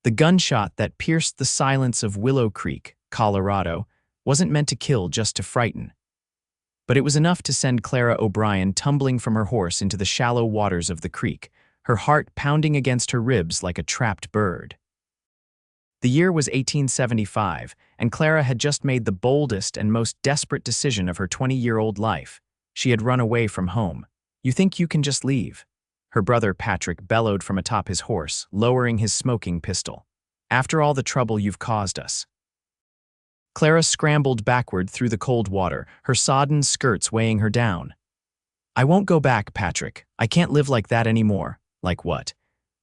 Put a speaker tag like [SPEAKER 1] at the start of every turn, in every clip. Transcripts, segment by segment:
[SPEAKER 1] The gunshot that pierced the silence of Willow Creek, Colorado, wasn't meant to kill, just to frighten. But it was enough to send Clara O'Brien tumbling from her horse into the shallow waters of the creek, her heart pounding against her ribs like a trapped bird. The year was 1875, and Clara had just made the boldest and most desperate decision of her 20-year-old life. She had run away from home. "You think you can just leave?" her brother Patrick bellowed from atop his horse, lowering his smoking pistol. "After all the trouble you've caused us." Clara scrambled backward through the cold water, her sodden skirts weighing her down. "I won't go back, Patrick. I can't live like that anymore." "Like what?"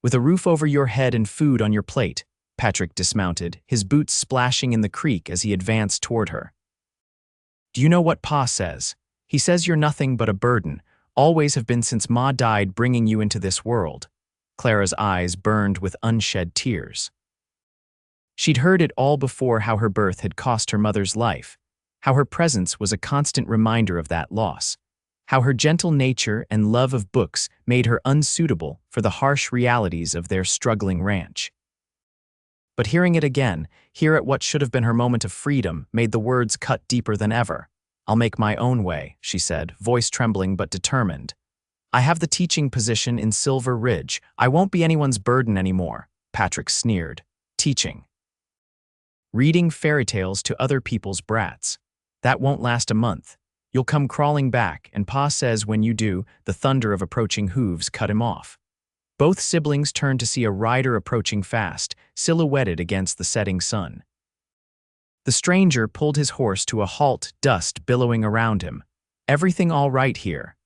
[SPEAKER 1] "With a roof over your head and food on your plate." Patrick dismounted, his boots splashing in the creek as he advanced toward her. "Do you know what Pa says? He says you're nothing but a burden, always have been since Ma died bringing you into this world." Clara's eyes burned with unshed tears. She'd heard it all before, how her birth had cost her mother's life, how her presence was a constant reminder of that loss, how her gentle nature and love of books made her unsuitable for the harsh realities of their struggling ranch. But hearing it again, here at what should have been her moment of freedom, made the words cut deeper than ever. "I'll make my own way," she said, voice trembling but determined. "I have the teaching position in Silver Ridge. I won't be anyone's burden anymore." Patrick sneered. "Teaching? Reading fairy tales to other people's brats. That won't last a month. You'll come crawling back, and Pa says when you do, the thunder of approaching hooves cut him off." Both siblings turned to see a rider approaching fast, silhouetted against the setting sun. The stranger pulled his horse to a halt, dust billowing around him. "Everything all right here?"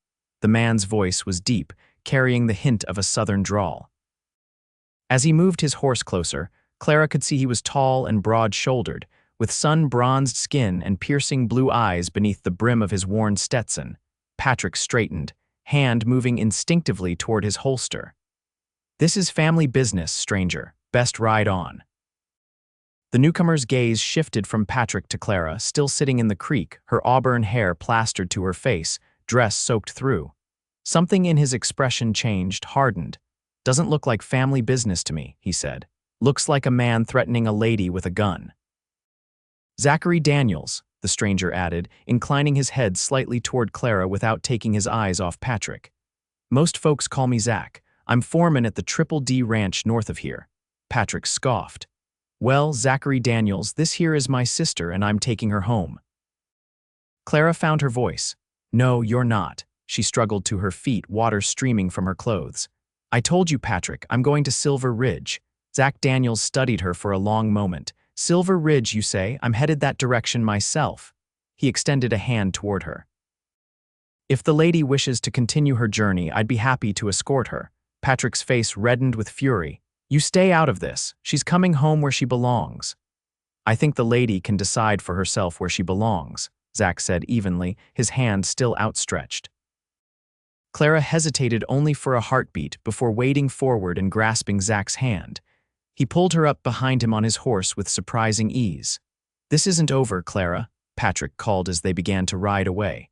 [SPEAKER 1] The man's voice was deep, carrying the hint of a southern drawl. As he moved his horse closer, Clara could see he was tall and broad-shouldered, with sun-bronzed skin and piercing blue eyes beneath the brim of his worn Stetson. Patrick straightened, hand moving instinctively toward his holster. "This is family business, stranger. Best ride on." The newcomer's gaze shifted from Patrick to Clara, still sitting in the creek, her auburn hair plastered to her face, dress soaked through. Something in his expression changed, hardened. "Doesn't look like family business to me," he said. "Looks like a man threatening a lady with a gun." "Zachary Daniels," the stranger added, inclining his head slightly toward Clara without taking his eyes off Patrick. "Most folks call me Zach. I'm foreman at the Triple D Ranch north of here." Patrick scoffed. "Well, Zachary Daniels, this here is my sister and I'm taking her home." Clara found her voice. "No, you're not." She struggled to her feet, water streaming from her clothes. "I told you, Patrick, I'm going to Silver Ridge." Zach Daniels studied her for a long moment. "Silver Ridge, you say? I'm headed that direction myself." He extended a hand toward her. "If the lady wishes to continue her journey, I'd be happy to escort her." Patrick's face reddened with fury. "You stay out of this. She's coming home where she belongs." "I think the lady can decide for herself where she belongs," Zach said evenly, his hand still outstretched. Clara hesitated only for a heartbeat before wading forward and grasping Zach's hand. He pulled her up behind him on his horse with surprising ease. "This isn't over, Clara," Patrick called as they began to ride away.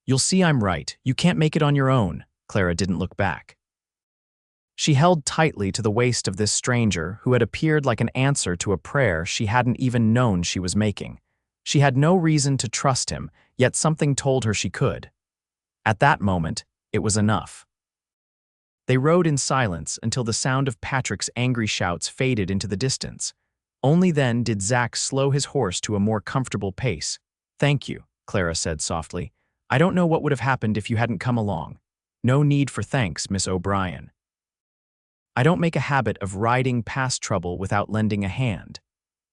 [SPEAKER 1] "You'll see I'm right. You can't make it on your own." Clara didn't look back. She held tightly to the waist of this stranger who had appeared like an answer to a prayer she hadn't even known she was making. She had no reason to trust him, yet something told her she could. At that moment, it was enough. They rode in silence until the sound of Patrick's angry shouts faded into the distance. Only then did Zach slow his horse to a more comfortable pace. "Thank you," Clara said softly. "I don't know what would have happened if you hadn't come along." "No need for thanks, Miss O'Brien. I don't make a habit of riding past trouble without lending a hand."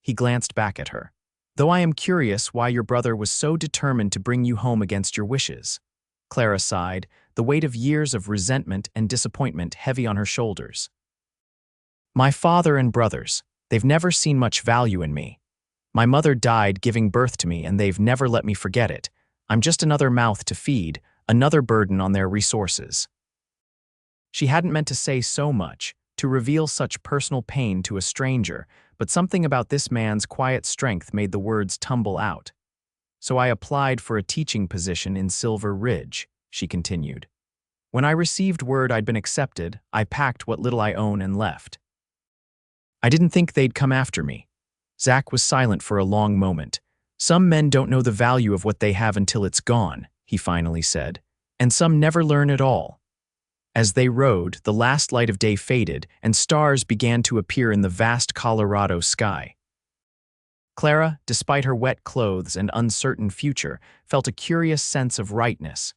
[SPEAKER 1] He glanced back at her. "Though I am curious why your brother was so determined to bring you home against your wishes." Clara sighed, the weight of years of resentment and disappointment heavy on her shoulders. "My father and brothers, they've never seen much value in me. My mother died giving birth to me and they've never let me forget it. I'm just another mouth to feed, another burden on their resources." She hadn't meant to say so much, to reveal such personal pain to a stranger, but something about this man's quiet strength made the words tumble out. "So I applied for a teaching position in Silver Ridge," she continued. "When I received word I'd been accepted, I packed what little I own and left." I didn't think they'd come after me. Zach was silent for a long moment. Some men don't know the value of what they have until it's gone, he finally said, and some never learn at all. As they rode, the last light of day faded, and stars began to appear in the vast Colorado sky. Clara, despite her wet clothes and uncertain future, felt a curious sense of rightness.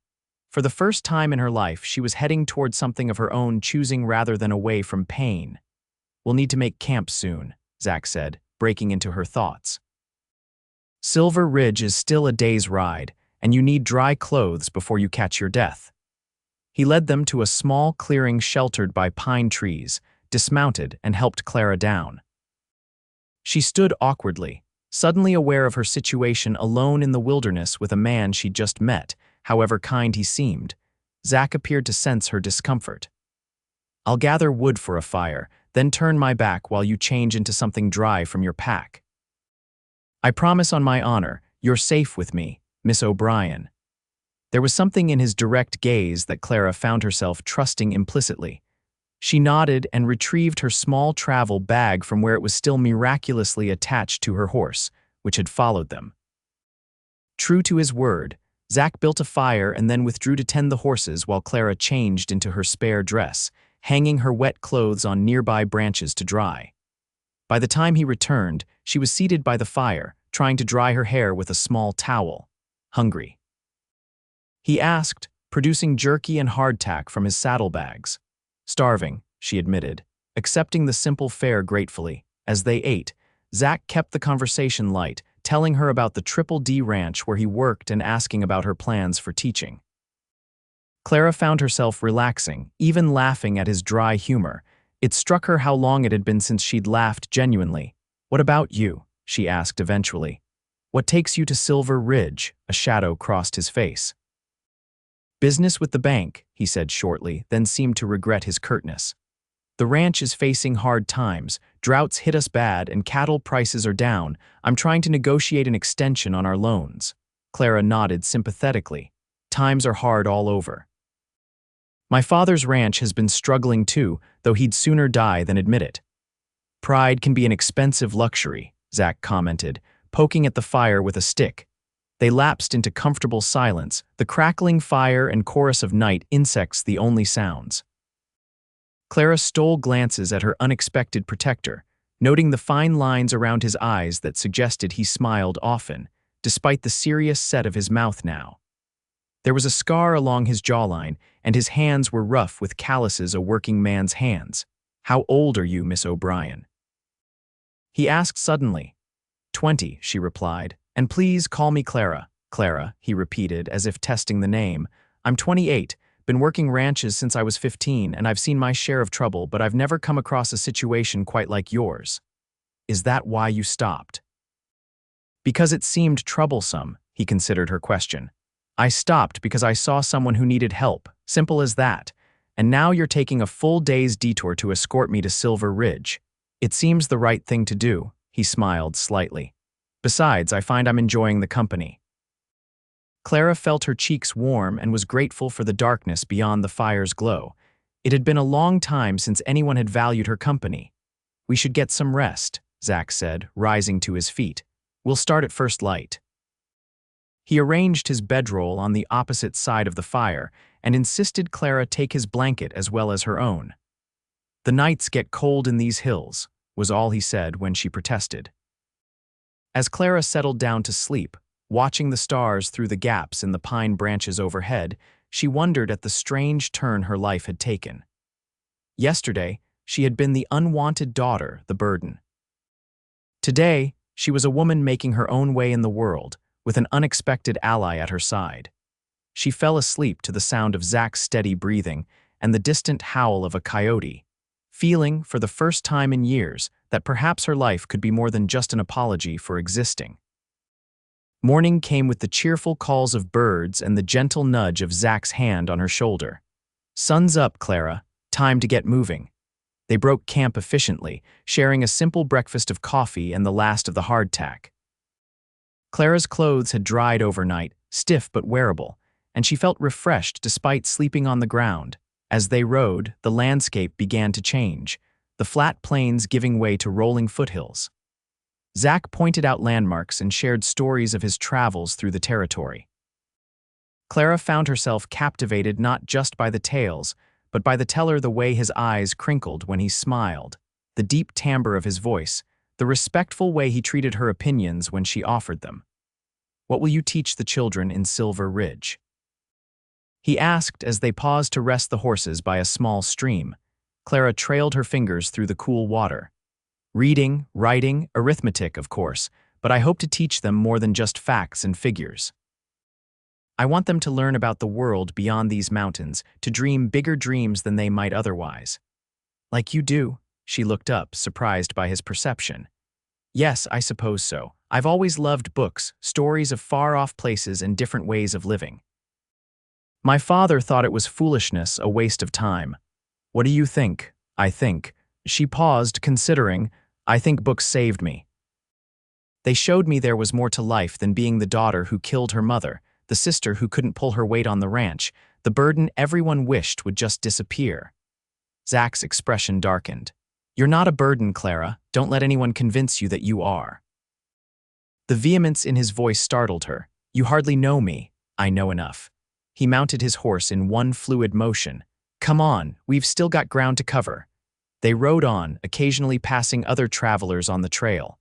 [SPEAKER 1] For the first time in her life, she was heading toward something of her own, choosing rather than away from pain. "We'll need to make camp soon," Zach said, breaking into her thoughts. "Silver Ridge is still a day's ride, and you need dry clothes before you catch your death." He led them to a small clearing sheltered by pine trees, dismounted, and helped Clara down. She stood awkwardly, suddenly aware of her situation alone in the wilderness with a man she'd just met, however kind he seemed. Zach appeared to sense her discomfort. "I'll gather wood for a fire, then turn my back while you change into something dry from your pack. I promise on my honor, you're safe with me, Miss O'Brien." There was something in his direct gaze that Clara found herself trusting implicitly. She nodded and retrieved her small travel bag from where it was still miraculously attached to her horse, which had followed them. True to his word, Zach built a fire and then withdrew to tend the horses while Clara changed into her spare dress, hanging her wet clothes on nearby branches to dry. By the time he returned, she was seated by the fire, trying to dry her hair with a small towel. "Hungry?" he asked, producing jerky and hardtack from his saddlebags. "Starving," she admitted, accepting the simple fare gratefully. As they ate, Zach kept the conversation light, telling her about the Triple D ranch where he worked and asking about her plans for teaching. Clara found herself relaxing, even laughing at his dry humor. It struck her how long it had been since she'd laughed genuinely. "What about you?" she asked eventually. "What takes you to Silver Ridge?" A shadow crossed his face. "Business with the bank," he said shortly, then seemed to regret his curtness. "The ranch is facing hard times. Droughts hit us bad and cattle prices are down. I'm trying to negotiate an extension on our loans." Clara nodded sympathetically. "Times are hard all over. My father's ranch has been struggling too, though he'd sooner die than admit it." "Pride can be an expensive luxury," Zach commented, poking at the fire with a stick. They lapsed into comfortable silence, the crackling fire and chorus of night insects the only sounds. Clara stole glances at her unexpected protector, noting the fine lines around his eyes that suggested he smiled often, despite the serious set of his mouth now. There was a scar along his jawline, and his hands were rough with calluses a working man's hands. "How old are you, Miss O'Brien?" he asked suddenly. 20, she replied. "And please call me Clara." "Clara," he repeated, as if testing the name. "I'm 28, been working ranches since I was 15, and I've seen my share of trouble, but I've never come across a situation quite like yours." "Is that why you stopped?" "Because it seemed troublesome," he considered her question. "I stopped because I saw someone who needed help, simple as that. And now you're taking a full day's detour to escort me to Silver Ridge. It seems the right thing to do," he smiled slightly. "Besides, I find I'm enjoying the company." Clara felt her cheeks warm and was grateful for the darkness beyond the fire's glow. It had been a long time since anyone had valued her company. "We should get some rest," Zach said, rising to his feet. "We'll start at first light." He arranged his bedroll on the opposite side of the fire and insisted Clara take his blanket as well as her own. "The nights get cold in these hills," was all he said when she protested. As Clara settled down to sleep, watching the stars through the gaps in the pine branches overhead, she wondered at the strange turn her life had taken. Yesterday, she had been the unwanted daughter, the burden. Today, she was a woman making her own way in the world, with an unexpected ally at her side. She fell asleep to the sound of Zach's steady breathing and the distant howl of a coyote, feeling, for the first time in years, that perhaps her life could be more than just an apology for existing. Morning came with the cheerful calls of birds and the gentle nudge of Zach's hand on her shoulder. "Sun's up, Clara. Time to get moving." They broke camp efficiently, sharing a simple breakfast of coffee and the last of the hardtack. Clara's clothes had dried overnight, stiff but wearable, and she felt refreshed despite sleeping on the ground. As they rode, the landscape began to change. the flat plains giving way to rolling foothills. Zach pointed out landmarks and shared stories of his travels through the territory. Clara found herself captivated not just by the tales, but by the teller, the way his eyes crinkled when he smiled, the deep timbre of his voice, the respectful way he treated her opinions when she offered them. "What will you teach the children in Silver Ridge?" he asked as they paused to rest the horses by a small stream. Clara trailed her fingers through the cool water. "Reading, writing, arithmetic, of course, but I hope to teach them more than just facts and figures. I want them to learn about the world beyond these mountains, to dream bigger dreams than they might otherwise." "Like you do?" She looked up, surprised by his perception. "Yes, I suppose so. I've always loved books, stories of far-off places and different ways of living. My father thought it was foolishness, a waste of time. What do you think?" "I think." She paused, considering. "I think books saved me. They showed me there was more to life than being the daughter who killed her mother, the sister who couldn't pull her weight on the ranch, the burden everyone wished would just disappear." Zach's expression darkened. "You're not a burden, Clara. Don't let anyone convince you that you are." The vehemence in his voice startled her. "You hardly know me." "I know enough." He mounted his horse in one fluid motion. "Come on, we've still got ground to cover." They rode on, occasionally passing other travelers on the trail.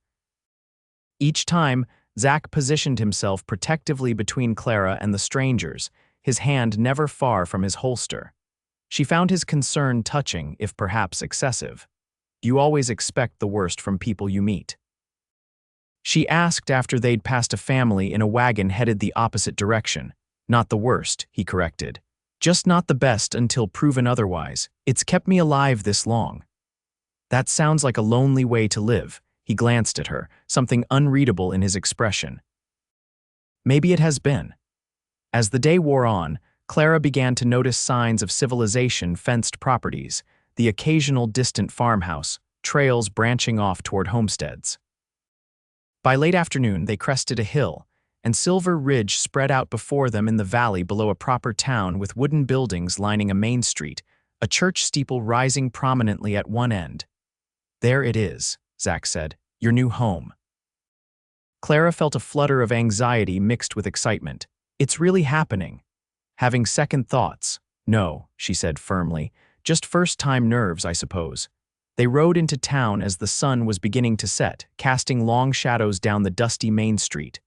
[SPEAKER 1] Each time, Zach positioned himself protectively between Clara and the strangers, his hand never far from his holster. She found his concern touching, if perhaps excessive. "You always expect the worst from people you meet?" she asked after they'd passed a family in a wagon headed the opposite direction. "Not the worst," he corrected. "Just not the best until proven otherwise. It's kept me alive this long." "That sounds like a lonely way to live." He glanced at her, something unreadable in his expression. "Maybe it has been." As the day wore on, Clara began to notice signs of civilization, fenced properties, the occasional distant farmhouse, trails branching off toward homesteads. By late afternoon, they crested a hill, and Silver Ridge spread out before them in the valley below a proper town with wooden buildings lining a main street, a church steeple rising prominently at one end. "There it is," Zach said, "your new home." Clara felt a flutter of anxiety mixed with excitement. "It's really happening." Having second thoughts. "No," she said firmly, "just first-time nerves, I suppose." They rode into town as the sun was beginning to set, casting long shadows down the dusty main street.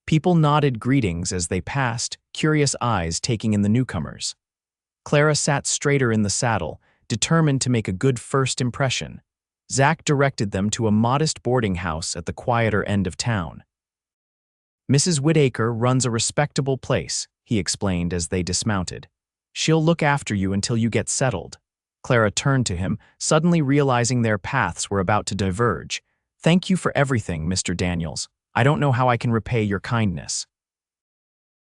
[SPEAKER 1] People nodded greetings as they passed, curious eyes taking in the newcomers. Clara sat straighter in the saddle, determined to make a good first impression. Zach directed them to a modest boarding house at the quieter end of town. "Mrs. Whitaker runs a respectable place," he explained as they dismounted. "She'll look after you until you get settled." Clara turned to him, suddenly realizing their paths were about to diverge. "Thank you for everything, Mr. Daniels. I don't know how I can repay your kindness."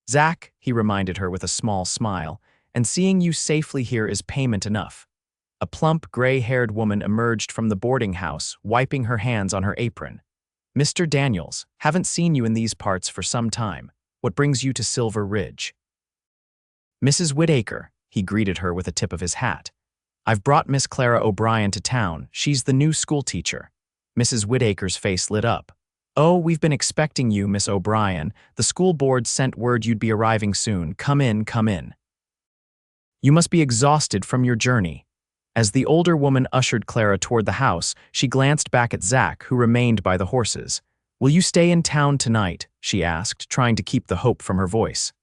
[SPEAKER 1] "Zach," he reminded her with a small smile, "and seeing you safely here is payment enough." A plump, gray-haired woman emerged from the boarding house, wiping her hands on her apron. "Mr. Daniels, haven't seen you in these parts for some time. What brings you to Silver Ridge?" "Mrs. Whitaker," he greeted her with a tip of his hat. "I've brought Miss Clara O'Brien to town. She's the new schoolteacher." Mrs. Whitaker's face lit up. "Oh, we've been expecting you, Miss O'Brien. The school board sent word you'd be arriving soon. Come in, come in. You must be exhausted from your journey." As the older woman ushered Clara toward the house, she glanced back at Zach, who remained by the horses. "Will you stay in town tonight?" she asked, trying to keep the hope from her voice.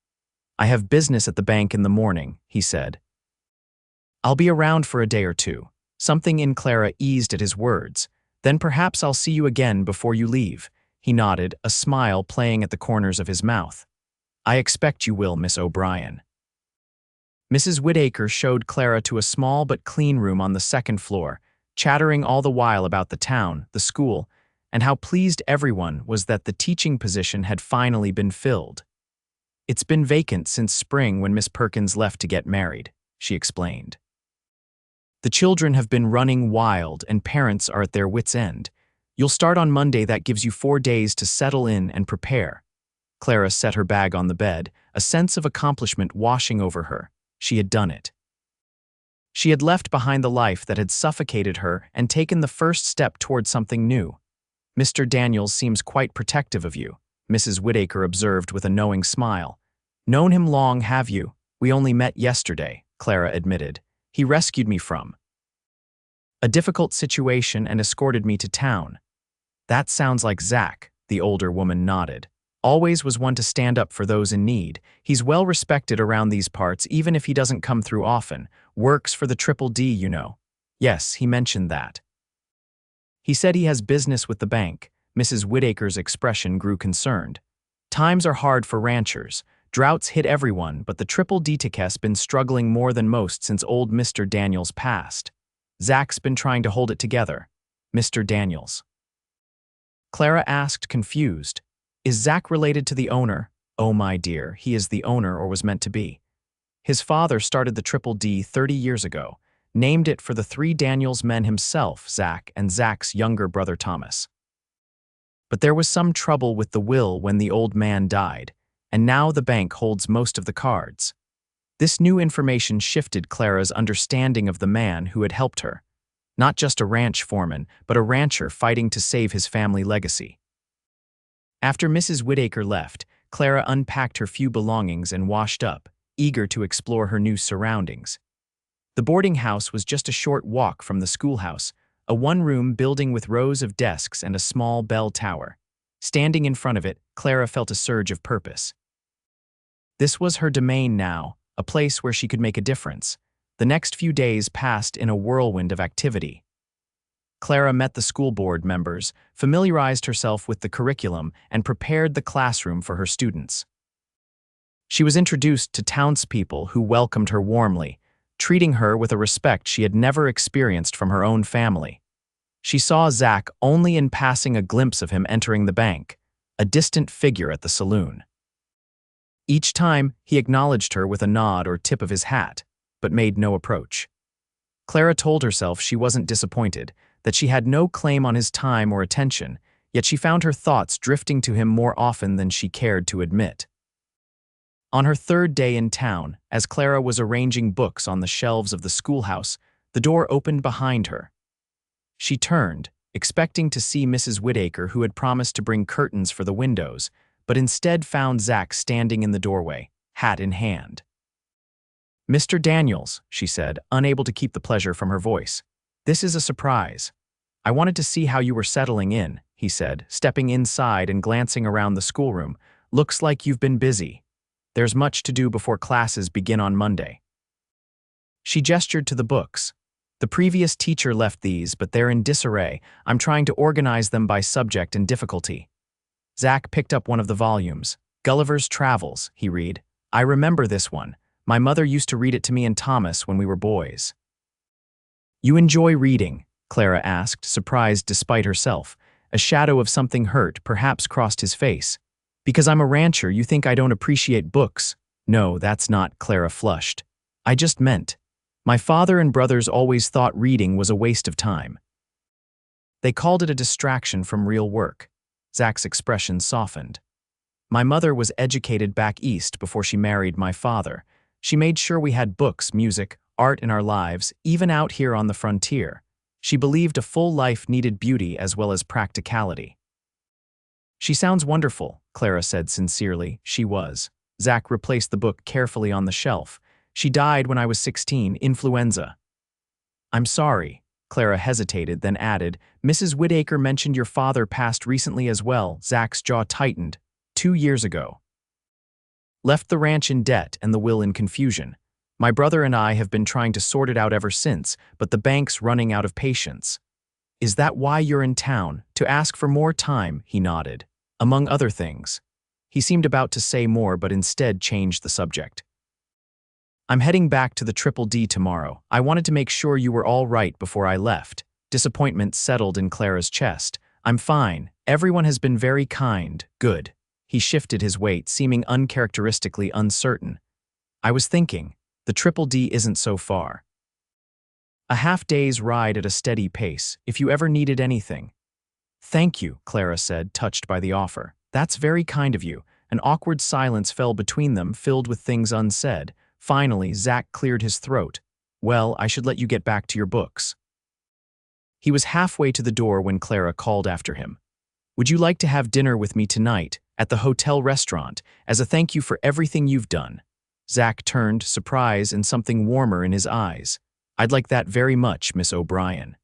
[SPEAKER 1] "I have business at the bank in the morning," he said. "I'll be around for a day or two." Something in Clara eased at his words. "Then perhaps I'll see you again before you leave." He nodded, a smile playing at the corners of his mouth. "I expect you will, Miss O'Brien." Mrs. Whitaker showed Clara to a small but clean room on the second floor, chattering all the while about the town, the school, and how pleased everyone was that the teaching position had finally been filled. "It's been vacant since spring when Miss Perkins left to get married," she explained. "The children have been running wild and parents are at their wits' end. You'll start on Monday. That gives you 4 days to settle in and prepare." Clara set her bag on the bed, a sense of accomplishment washing over her. She had done it. She had left behind the life that had suffocated her and taken the first step toward something new. "Mr. Daniels seems quite protective of you," Mrs. Whittaker observed with a knowing smile. "Known him long, have you?" "We only met yesterday," Clara admitted. "He rescued me from a difficult situation and escorted me to town." "That sounds like Zach," the older woman nodded. "Always was one to stand up for those in need. He's well respected around these parts even if he doesn't come through often. Works for the Triple D, you know." "Yes, he mentioned that." "He said he has business with the bank." Mrs. Whittaker's expression grew concerned. "Times are hard for ranchers. Droughts hit everyone, but the Triple D has been struggling more than most since old Mr. Daniels passed. Zach's been trying to hold it together." "Mr. Daniels?" Clara asked, confused. "Is Zach related to the owner?" "Oh, my dear, he is the owner or was meant to be. His father started the Triple D 30 years ago, named it for the three Daniels men himself, Zach, and Zach's younger brother Thomas. But there was some trouble with the will when the old man died, and now the bank holds most of the cards." This new information shifted Clara's understanding of the man who had helped her. Not just a ranch foreman, but a rancher fighting to save his family legacy. After Mrs. Whittaker left, Clara unpacked her few belongings and washed up, eager to explore her new surroundings. The boarding house was just a short walk from the schoolhouse, a one-room building with rows of desks and a small bell tower. Standing in front of it, Clara felt a surge of purpose. This was her domain now, a place where she could make a difference. The next few days passed in a whirlwind of activity. Clara met the school board members, familiarized herself with the curriculum, and prepared the classroom for her students. She was introduced to townspeople who welcomed her warmly, treating her with a respect she had never experienced from her own family. She saw Zach only in passing a glimpse of him entering the bank, a distant figure at the saloon. Each time, he acknowledged her with a nod or tip of his hat, but made no approach. Clara told herself she wasn't disappointed, that she had no claim on his time or attention, yet she found her thoughts drifting to him more often than she cared to admit. On her third day in town, as Clara was arranging books on the shelves of the schoolhouse, the door opened behind her. She turned, expecting to see Mrs. Whittaker, who had promised to bring curtains for the windows, but instead found Zach standing in the doorway, hat in hand. "Mr. Daniels," she said, unable to keep the pleasure from her voice. "This is a surprise. I wanted to see how you were settling in," he said, stepping inside and glancing around the schoolroom. "Looks like you've been busy. There's much to do before classes begin on Monday." She gestured to the books. "The previous teacher left these, but they're in disarray. I'm trying to organize them by subject and difficulty." Zach picked up one of the volumes. "Gulliver's Travels," he read. "I remember this one. My mother used to read it to me and Thomas when we were boys." "You enjoy reading?" Clara asked, surprised despite herself. A shadow of something hurt perhaps crossed his face. "Because I'm a rancher, you think I don't appreciate books?" "No, that's not," Clara flushed. "I just meant, my father and brothers always thought reading was a waste of time. They called it a distraction from real work." Zach's expression softened. "My mother was educated back east before she married my father. She made sure we had books, music, art in our lives, even out here on the frontier. She believed a full life needed beauty as well as practicality." "She sounds wonderful," Clara said sincerely. She was. Zach replaced the book carefully on the shelf. "She died when I was 16, influenza." "I'm sorry." Clara hesitated, then added, "Mrs. Whittaker mentioned your father passed recently as well." Zach's jaw tightened. 2 years ago. "Left the ranch in debt and the will in confusion. My brother and I have been trying to sort it out ever since, but the bank's running out of patience." "Is that why you're in town? To ask for more time?" He nodded. "Among other things." He seemed about to say more, but instead changed the subject. "I'm heading back to the Triple D tomorrow. I wanted to make sure you were all right before I left." Disappointment settled in Clara's chest. "I'm fine. Everyone has been very kind." "Good." He shifted his weight, seeming uncharacteristically uncertain. "I was thinking, the Triple D isn't so far. A half-day's ride at a steady pace, if you ever needed anything." "Thank you," Clara said, touched by the offer. "That's very kind of you." An awkward silence fell between them, filled with things unsaid. Finally, Zach cleared his throat. Well, I should let you get back to your books. He was halfway to the door when Clara called after him. Would you like to have dinner with me tonight, at the hotel restaurant, as a thank you for everything you've done? Zach turned, surprise and something warmer in his eyes. I'd like that very much, Miss O'Brien.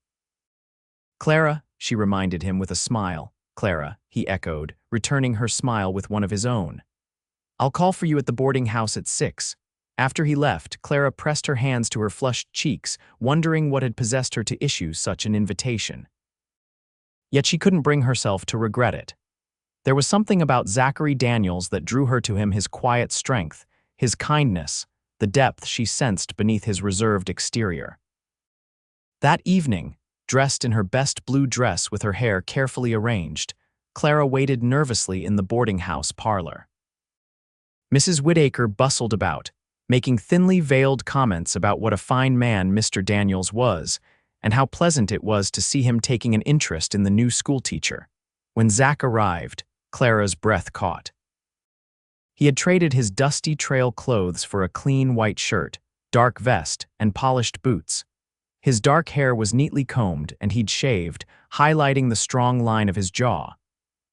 [SPEAKER 1] Clara, she reminded him with a smile. Clara, he echoed, returning her smile with one of his own. I'll call for you at the boarding house at 6. After he left, Clara pressed her hands to her flushed cheeks, wondering what had possessed her to issue such an invitation. Yet she couldn't bring herself to regret it. There was something about Zachary Daniels that drew her to him, his quiet strength, his kindness, the depth she sensed beneath his reserved exterior. That evening, dressed in her best blue dress with her hair carefully arranged, Clara waited nervously in the boarding house parlor. Mrs. Whittaker bustled about, making thinly veiled comments about what a fine man Mr. Daniels was, and how pleasant it was to see him taking an interest in the new schoolteacher. When Zach arrived, Clara's breath caught. He had traded his dusty trail clothes for a clean white shirt, dark vest, and polished boots. His dark hair was neatly combed and he'd shaved, highlighting the strong line of his jaw.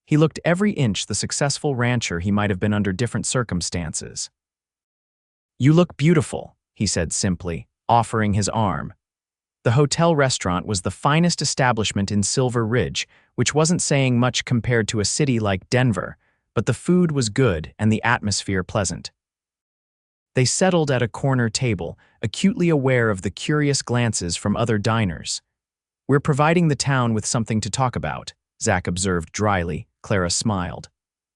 [SPEAKER 1] He looked every inch the successful rancher he might have been under different circumstances. You look beautiful, he said simply, offering his arm. The hotel restaurant was the finest establishment in Silver Ridge, which wasn't saying much compared to a city like Denver, but the food was good and the atmosphere pleasant. They settled at a corner table, acutely aware of the curious glances from other diners. We're providing the town with something to talk about, Zach observed dryly. Clara smiled.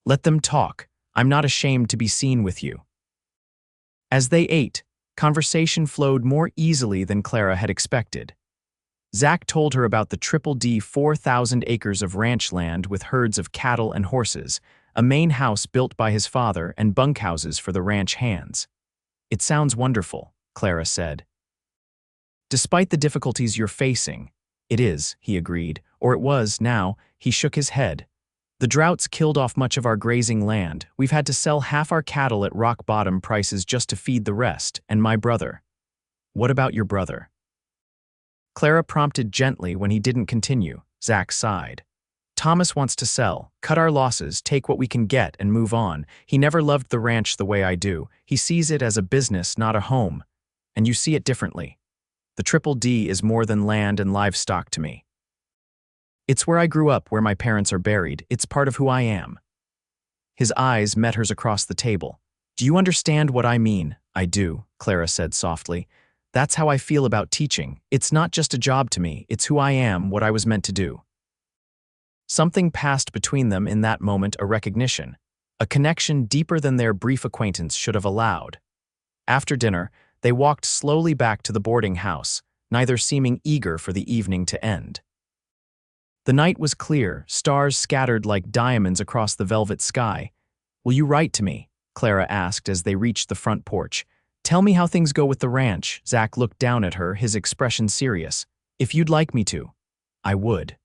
[SPEAKER 1] Let them talk. I'm not ashamed to be seen with you. As they ate, conversation flowed more easily than Clara had expected. Zach told her about the Triple D 4,000 acres of ranch land with herds of cattle and horses, a main house built by his father, and bunkhouses for the ranch hands. It sounds wonderful, Clara said. Despite the difficulties you're facing, it is, he agreed, or it was now. He shook his head. The droughts killed off much of our grazing land. We've had to sell half our cattle at rock-bottom prices just to feed the rest, and my brother. What about your brother? Clara prompted gently when he didn't continue. Zach sighed. Thomas wants to sell, cut our losses, take what we can get, and move on. He never loved the ranch the way I do. He sees it as a business, not a home. And you see it differently. The Triple D is more than land and livestock to me. It's where I grew up, where my parents are buried. It's part of who I am. His eyes met hers across the table. Do you understand what I mean? I do, Clara said softly. That's how I feel about teaching. It's not just a job to me. It's who I am, what I was meant to do. Something passed between them in that moment, a recognition, a connection deeper than their brief acquaintance should have allowed. After dinner, they walked slowly back to the boarding house, neither seeming eager for the evening to end. The night was clear, stars scattered like diamonds across the velvet sky. Will you write to me? Clara asked as they reached the front porch. Tell me how things go with the ranch. Zach looked down at her, his expression serious. If you'd like me to, I would.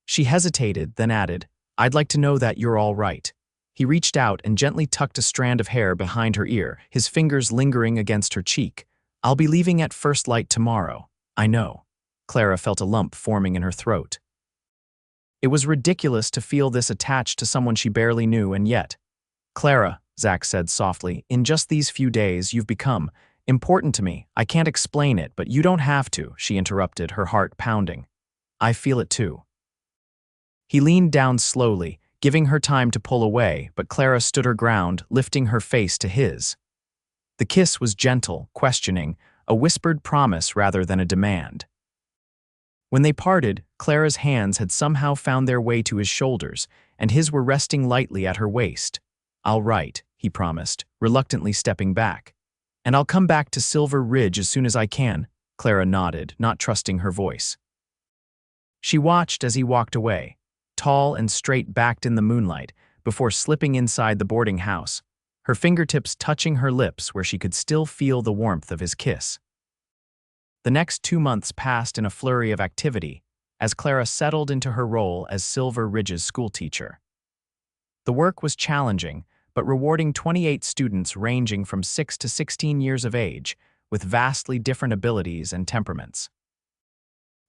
[SPEAKER 1] She hesitated, then added, I'd like to know that you're all right. He reached out and gently tucked a strand of hair behind her ear, his fingers lingering against her cheek. I'll be leaving at first light tomorrow. I know. Clara felt a lump forming in her throat. It was ridiculous to feel this attached to someone she barely knew, and yet. Clara, Zach said softly, in just these few days you've become important to me. I can't explain it, but you don't have to, she interrupted, her heart pounding. I feel it too. He leaned down slowly, giving her time to pull away, but Clara stood her ground, lifting her face to his. The kiss was gentle, questioning, a whispered promise rather than a demand. When they parted, Clara's hands had somehow found their way to his shoulders, and his were resting lightly at her waist. I'll write, he promised, reluctantly stepping back. And I'll come back to Silver Ridge as soon as I can, Clara nodded, not trusting her voice. She watched as he walked away, tall and straight-backed in the moonlight, before slipping inside the boarding house, her fingertips touching her lips where she could still feel the warmth of his kiss. The next 2 months passed in a flurry of activity as Clara settled into her role as Silver Ridge's schoolteacher. The work was challenging, but rewarding 28 students ranging from 6 to 16 years of age, with vastly different abilities and temperaments.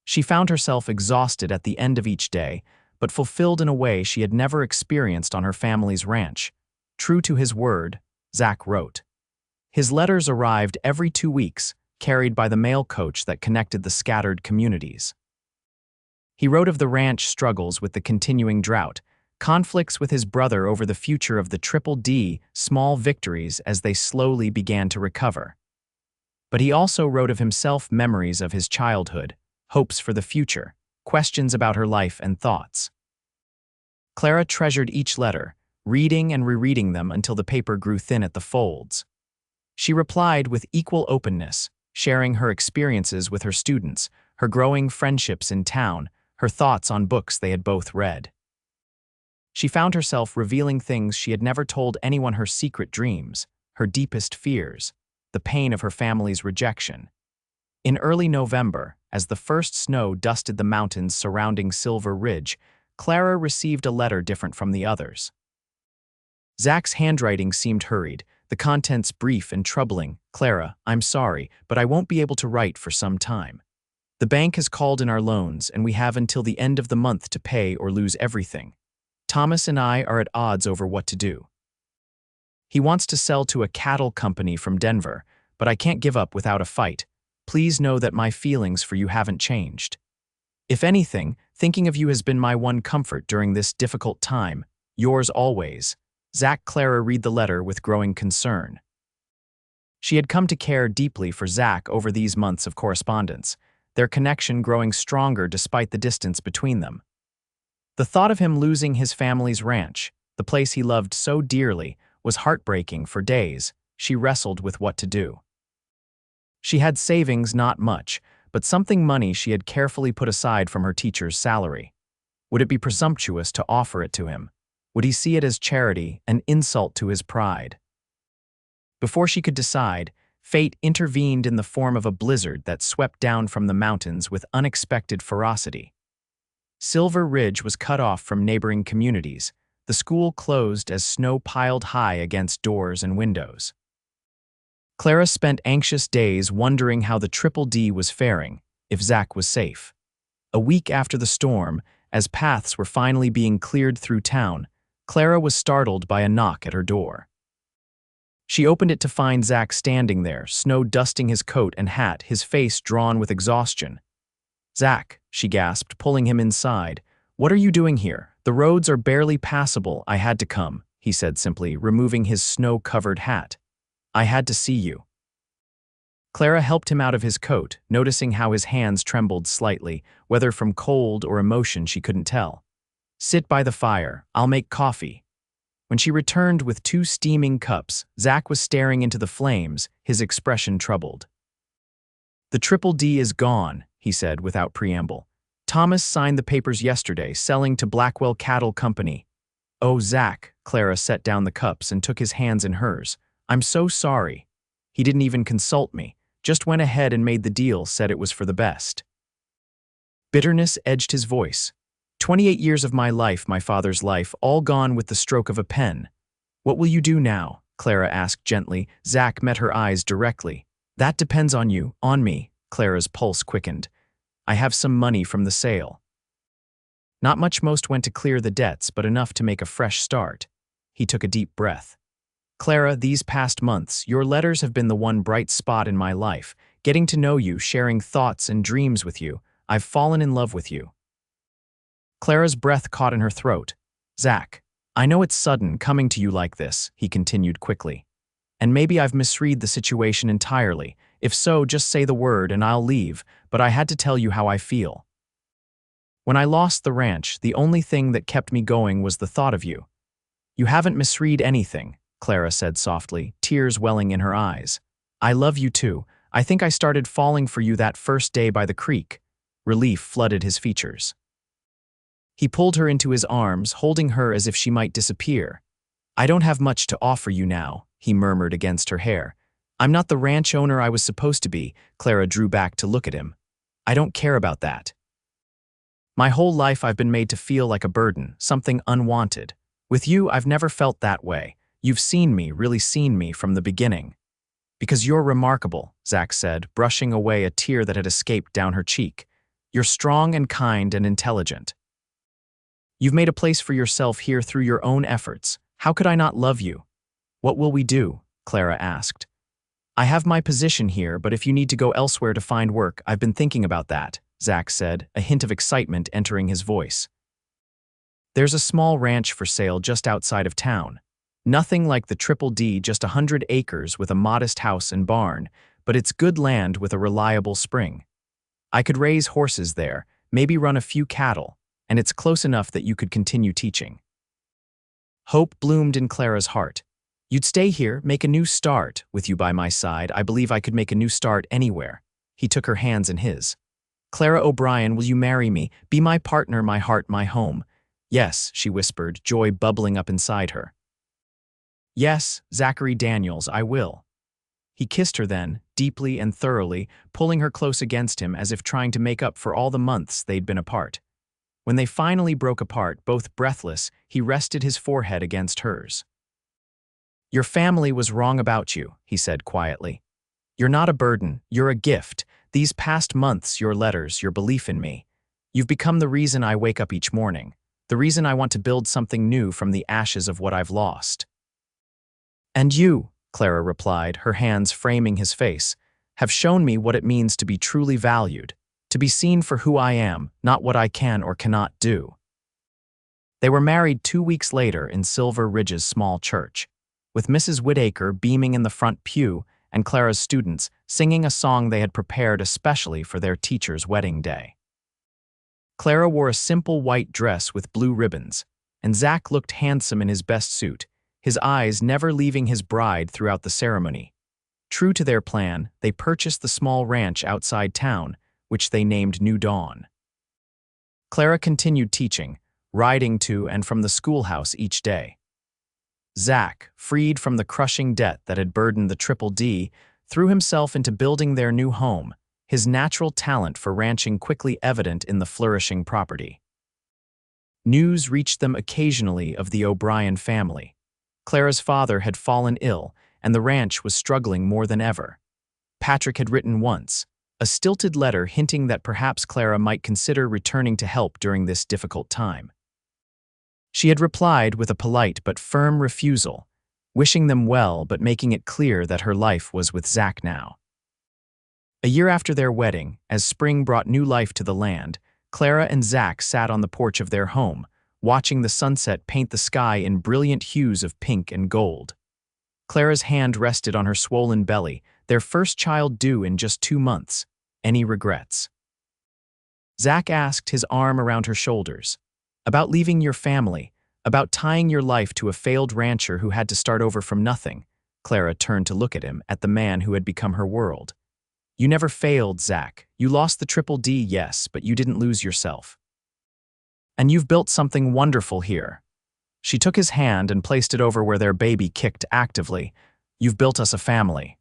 [SPEAKER 1] She found herself exhausted at the end of each day, but fulfilled in a way she had never experienced on her family's ranch. True to his word, Zach wrote. His letters arrived every 2 weeks, carried by the mail coach that connected the scattered communities. He wrote of the ranch struggles with the continuing drought, conflicts with his brother over the future of the Triple D, small victories as they slowly began to recover. But he also wrote of himself memories of his childhood, hopes for the future, questions about her life and thoughts. Clara treasured each letter, reading and rereading them until the paper grew thin at the folds. She replied with equal openness, sharing her experiences with her students, her growing friendships in town, her thoughts on books they had both read. She found herself revealing things she had never told anyone, her secret dreams, her deepest fears, the pain of her family's rejection. In early November, as the first snow dusted the mountains surrounding Silver Ridge, Clara received a letter different from the others. Zach's handwriting seemed hurried, the contents brief and troubling. "Clara, I'm sorry, but I won't be able to write for some time. The bank has called in our loans, and we have until the end of the month to pay or lose everything. Thomas and I are at odds over what to do. He wants to sell to a cattle company from Denver, but I can't give up without a fight. Please know that my feelings for you haven't changed. If anything, thinking of you has been my one comfort during this difficult time. Yours always." Zach. Clara read the letter with growing concern. She had come to care deeply for Zach over these months of correspondence, their connection growing stronger despite the distance between them. The thought of him losing his family's ranch, the place he loved so dearly, was heartbreaking. For days, she wrestled with what to do. She had savings, not much, but something money she had carefully put aside from her teacher's salary. Would it be presumptuous to offer it to him? Would he see it as charity, an insult to his pride? Before she could decide, fate intervened in the form of a blizzard that swept down from the mountains with unexpected ferocity. Silver Ridge was cut off from neighboring communities. The school closed as snow piled high against doors and windows. Clara spent anxious days wondering how the Triple D was faring, if Zach was safe. A week after the storm, as paths were finally being cleared through town, Clara was startled by a knock at her door. She opened it to find Zach standing there, snow dusting his coat and hat, his face drawn with exhaustion. "Zach," she gasped, pulling him inside. "What are you doing here? The roads are barely passable." "I had to come," he said simply, removing his snow-covered hat. "I had to see you." Clara helped him out of his coat, noticing how his hands trembled slightly, whether from cold or emotion she couldn't tell. "Sit by the fire. I'll make coffee." When she returned with 2 steaming cups, Zach was staring into the flames, his expression troubled. "The Triple D is gone," he said without preamble. "Thomas signed the papers yesterday, selling to Blackwell Cattle Company." "Oh, Zach," Clara set down the cups and took his hands in hers. "I'm so sorry. He didn't even consult me, just went ahead and made the deal, said it was for the best." Bitterness edged his voice. 28 years of my life, my father's life, all gone with the stroke of a pen. "What will you do now?" Clara asked gently. Zach met her eyes directly. "That depends on you, on me." Clara's pulse quickened. "I have some money from the sale." Not much. Most went to clear the debts, but enough to make a fresh start. He took a deep breath. "Clara, these past months, your letters have been the one bright spot in my life. Getting to know you, sharing thoughts and dreams with you. I've fallen in love with you." Clara's breath caught in her throat. "Zach, I know it's sudden coming to you like this," he continued quickly. "And maybe I've misread the situation entirely. If so, just say the word and I'll leave, but I had to tell you how I feel. When I lost the ranch, the only thing that kept me going was the thought of you." "You haven't misread anything," Clara said softly, tears welling in her eyes. "I love you too. I think I started falling for you that first day by the creek." Relief flooded his features. He pulled her into his arms, holding her as if she might disappear. "I don't have much to offer you now," he murmured against her hair. "I'm not the ranch owner I was supposed to be." Clara drew back to look at him. "I don't care about that. My whole life I've been made to feel like a burden, something unwanted. With you, I've never felt that way. You've seen me, really seen me from the beginning." Because you're remarkable, Zach said, brushing away a tear that had escaped down her cheek. You're strong and kind and intelligent. You've made a place for yourself here through your own efforts. How could I not love you? What will we do? Clara asked. I have my position here, but if you need to go elsewhere to find work, I've been thinking about that, Zach said, a hint of excitement entering his voice. There's a small ranch for sale just outside of town. Nothing like the Triple D, just 100 acres with a modest house and barn, but it's good land with a reliable spring. I could raise horses there, maybe run a few cattle, and it's close enough that you could continue teaching. Hope bloomed in Clara's heart. You'd stay here, make a new start. With you by my side, I believe I could make a new start anywhere. He took her hands in his. Clara O'Brien, will you marry me? Be my partner, my heart, my home. Yes, she whispered, joy bubbling up inside her. Yes, Zachary Daniels, I will. He kissed her then, deeply and thoroughly, pulling her close against him as if trying to make up for all the months they'd been apart. When they finally broke apart, both breathless, he rested his forehead against hers. Your family was wrong about you, he said quietly. You're not a burden, you're a gift. These past months, your letters, your belief in me. You've become the reason I wake up each morning, the reason I want to build something new from the ashes of what I've lost. And you, Clara replied, her hands framing his face, have shown me what it means to be truly valued, to be seen for who I am, not what I can or cannot do. They were married 2 weeks later in Silver Ridge's small church, with Mrs. Whittaker beaming in the front pew and Clara's students singing a song they had prepared especially for their teacher's wedding day. Clara wore a simple white dress with blue ribbons, and Zach looked handsome in his best suit, his eyes never leaving his bride throughout the ceremony. True to their plan, they purchased the small ranch outside town, which they named New Dawn. Clara continued teaching, riding to and from the schoolhouse each day. Zach, freed from the crushing debt that had burdened the Triple D, threw himself into building their new home, his natural talent for ranching quickly evident in the flourishing property. News reached them occasionally of the O'Brien family. Clara's father had fallen ill, and the ranch was struggling more than ever. Patrick had written once, a stilted letter hinting that perhaps Clara might consider returning to help during this difficult time. She had replied with a polite but firm refusal, wishing them well but making it clear that her life was with Zach now. A year after their wedding, as spring brought new life to the land, Clara and Zach sat on the porch of their home, watching the sunset paint the sky in brilliant hues of pink and gold. Clara's hand rested on her swollen belly, their first child due in just 2 months. Any regrets? Zach asked, his arm around her shoulders. About leaving your family, about tying your life to a failed rancher who had to start over from nothing. Clara turned to look at him, at the man who had become her world. You never failed, Zach. You lost the Triple D, yes, but you didn't lose yourself. And you've built something wonderful here. She took his hand and placed it over where their baby kicked actively. You've built us a family.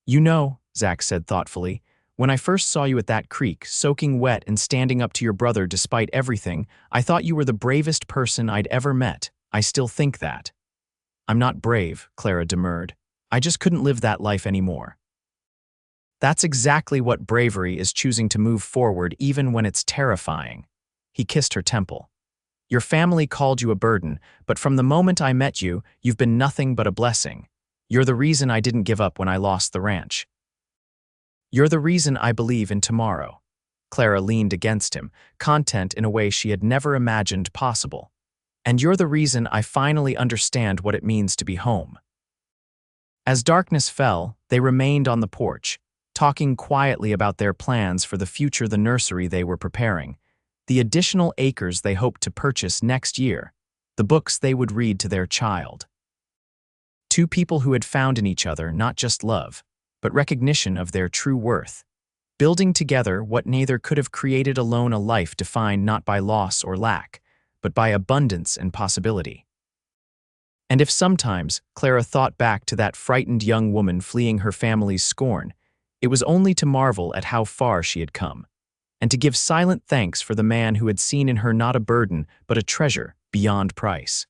[SPEAKER 1] You know, Zach said thoughtfully, when I first saw you at that creek, soaking wet and standing up to your brother despite everything, I thought you were the bravest person I'd ever met. I still think that. I'm not brave, Clara demurred. I just couldn't live that life anymore. That's exactly what bravery is, choosing to move forward even when it's terrifying. He kissed her temple. Your family called you a burden, but from the moment I met you, you've been nothing but a blessing. You're the reason I didn't give up when I lost the ranch. You're the reason I believe in tomorrow. Clara leaned against him, content in a way she had never imagined possible. And you're the reason I finally understand what it means to be home. As darkness fell, they remained on the porch, talking quietly about their plans for the future, the nursery they were preparing, the additional acres they hoped to purchase next year, the books they would read to their child. Two people who had found in each other not just love, but recognition of their true worth, building together what neither could have created alone, a life defined not by loss or lack, but by abundance and possibility. And if sometimes Clara thought back to that frightened young woman fleeing her family's scorn, it was only to marvel at how far she had come, and to give silent thanks for the man who had seen in her not a burden but a treasure beyond price.